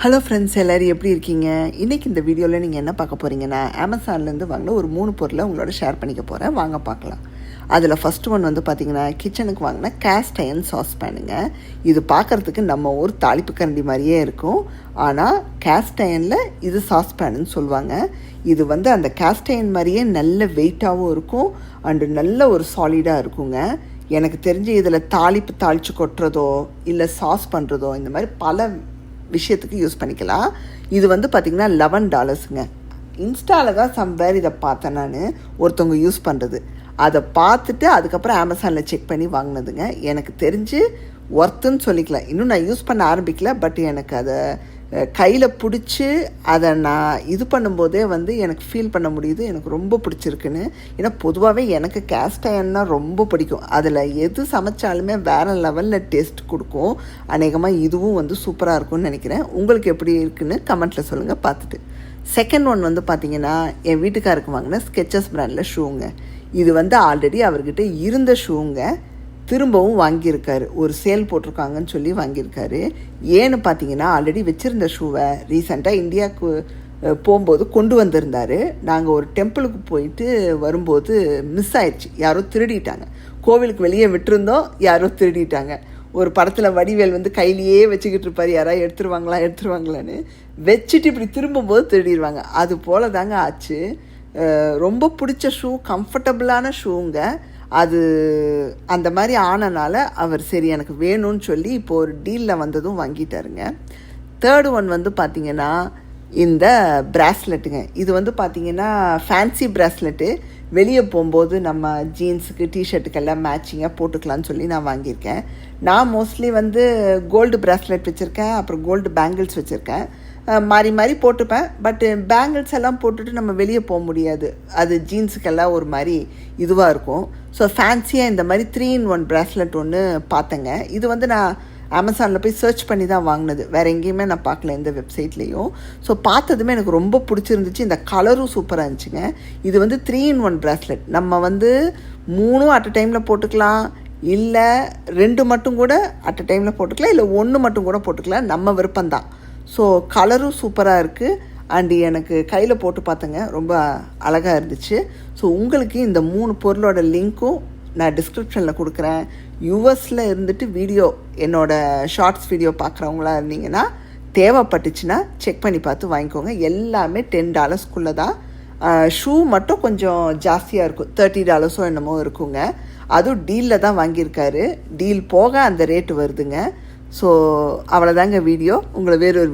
Hello friends, எல்லோரும் எப்படி இருக்கீங்க? இன்றைக்கி இந்த வீடியோவில் நீங்கள் என்ன பார்க்க போகிறீங்கன்னா, அமேசான்லேருந்து வாங்கின ஒரு 3 பொருளை உங்களோட ஷேர் பண்ணிக்க போகிறேன். வாங்க பார்க்கலாம். அதில் ஃபஸ்ட்டு ஒன் வந்து பார்த்திங்கன்னா, கிச்சனுக்கு வாங்கின கேஸ்ட் அயர்ன் சாஸ் பேனுங்க. இது பார்க்குறதுக்கு நம்ம ஒரு தாளிப்பு கரண்டி மாதிரியே இருக்கும். ஆனால் கேஸ்ட் அயர்னில் இது சாஸ் பேனுன்னு சொல்லுவாங்க. இது வந்து அந்த கேஸ்ட் அயர்ன் மாதிரியே நல்ல வெயிட்டாகவும் இருக்கும் அண்டு நல்ல ஒரு சாலிடாக இருக்குங்க. எனக்கு தெரிஞ்சு இதில் தாளிச்சு கொட்டுறதோ இல்லை சாஸ் பண்ணுறதோ இந்த மாதிரி பல விஷயத்துக்கு யூஸ் பண்ணிக்கலாம். இது வந்து பார்த்திங்கன்னா $11. இன்ஸ்டாவில் தான் சம்வேர் இதை பார்த்தேன். நான் ஒருத்தவங்க யூஸ் பண்ணுறது அதை பார்த்துட்டு அதுக்கப்புறம் அமேசானில் செக் பண்ணி வாங்கினதுங்க. எனக்கு தெரிஞ்சு ஒர்த்துன்னு சொல்லிக்கலாம். இன்னும் நான் யூஸ் பண்ண ஆரம்பிக்கல. பட் எனக்கு அதை கையில் பிடிச்சி அதை நான் இது பண்ணும்போதே வந்து எனக்கு ஃபீல் பண்ண முடியுது எனக்கு ரொம்ப பிடிச்சிருக்குன்னு. ஏன்னா பொதுவாகவே எனக்கு கேஸ்ட் அயர்ன்னா ரொம்ப பிடிக்கும். அதில் எது சமைச்சாலுமே வேறு லெவலில் டேஸ்ட் கொடுக்கும். அநேகமாக இதுவும் வந்து சூப்பராக இருக்கும்னு நினைக்கிறேன். உங்களுக்கு எப்படி இருக்குன்னு கமெண்ட்டில் சொல்லுங்கள் பார்த்துட்டு. செகண்ட் ஒன் வந்து பார்த்திங்கன்னா, என் வீட்டுக்காருக்கு வாங்கின ஸ்கெச்சஸ் பிராண்டில் ஷூங்க. இது வந்து ஆல்ரெடி அவர்கிட்ட இருந்த ஷூங்க. திரும்பவும் வாங்கியிருக்காரு. ஒரு சேல் போட்டிருக்காங்கன்னு சொல்லி வாங்கியிருக்காரு. ஏன்னு பார்த்தீங்கன்னா, ஆல்ரெடி வச்சுருந்த ஷூவை ரீசெண்டாக இந்தியாவுக்கு போகும்போது கொண்டு வந்திருந்தார். நாங்கள் ஒரு டெம்பிளுக்கு போயிட்டு வரும்போது மிஸ் ஆயிடுச்சு. யாரோ திருடிட்டாங்க. கோவிலுக்கு வெளியே விட்டுருந்தோம், யாரோ திருடிட்டாங்க. ஒரு படத்தில் வடிவேல் வந்து கையிலேயே வச்சுக்கிட்டு இருப்பார், யாராவது எடுத்துருவாங்களான்னு வச்சுட்டு இப்படி திரும்பும்போது திருடிடுவாங்க. அது போல தாங்க ஆச்சு. ரொம்ப பிடிச்ச ஷூ, கம்ஃபர்டபுளான ஷூங்க. அது அந்த மாதிரி ஆனனால அவர் சரி எனக்கு வேணும்னு சொல்லி இப்போது ஒரு டீலில் வந்ததும் வாங்கிட்டாருங்க. தேர்டு ஒன் வந்து பார்த்திங்கன்னா, இந்த ப்ராஸ்லெட்டுங்க. இது வந்து பார்த்திங்கன்னா ஃபேன்சி ப்ராஸ்லெட்டு. வெளியே போகும்போது நம்ம ஜீன்ஸுக்கு டிஷர்ட்டுக்கெல்லாம் மேட்சிங்காக போட்டுக்கலான்னு சொல்லி நான் வாங்கியிருக்கேன். நான் மோஸ்ட்லி வந்து கோல்டு ப்ராஸ்லெட் வச்சுருக்கேன், அப்புறம் கோல்டு பேங்கிள்ஸ் வச்சுருக்கேன். மாறி போட்டுப்பேன். பட்டு பேங்கிள்ஸ் எல்லாம் போட்டுட்டு நம்ம வெளியே போக முடியாது. அது ஜீன்ஸுக்கெல்லாம் ஒரு மாதிரி இதுவாக இருக்கும். ஸோ ஃபேன்சியாக இந்த மாதிரி 3-in-1 ப்ராஸ்லெட் ஒன்று பார்த்தேங்க. இது வந்து நான் அமேசானில் போய் சர்ச் பண்ணி தான் வாங்கினது. வேறு எங்கேயுமே நான் பார்க்கல, எந்த வெப்சைட்லேயும். ஸோ பார்த்ததுமே எனக்கு ரொம்ப பிடிச்சிருந்துச்சு. இந்த கலரும் சூப்பராக இருந்துச்சுங்க. இது வந்து 3-in-1 ப்ராஸ்லெட். நம்ம வந்து 3 அட் அ டைமில் போட்டுக்கலாம், இல்லை 2 மட்டும் கூட அட் அ டைமில் போட்டுக்கலாம், இல்லை 1 மட்டும் கூட போட்டுக்கலாம். நம்ம விருப்பம்தான். ஸோ கலரும் சூப்பராக இருக்குது. அண்டு எனக்கு கையில் போட்டு பார்த்தேங்க, ரொம்ப அழகாக இருந்துச்சு. ஸோ உங்களுக்கு இந்த 3 பொருளோட லிங்க்கும் நான் டிஸ்கிரிப்ஷனில் கொடுக்குறேன். யூஎஸில் இருந்துட்டு என்னோடய ஷார்ட்ஸ் வீடியோ பார்க்குறவங்களா இருந்தீங்கன்னா தேவைப்பட்டுச்சுன்னா செக் பண்ணி பார்த்து வாங்கிக்கோங்க. எல்லாமே $10 தான். ஷூ மட்டும் கொஞ்சம் ஜாஸ்தியாக இருக்கும், $30 என்னமோ இருக்குங்க. அதுவும் டீலில் தான் வாங்கியிருக்காரு. டீல் போக அந்த ரேட்டு வருதுங்க. ஸோ அவ்வளோதாங்க வீடியோ. உங்களை வேறொரு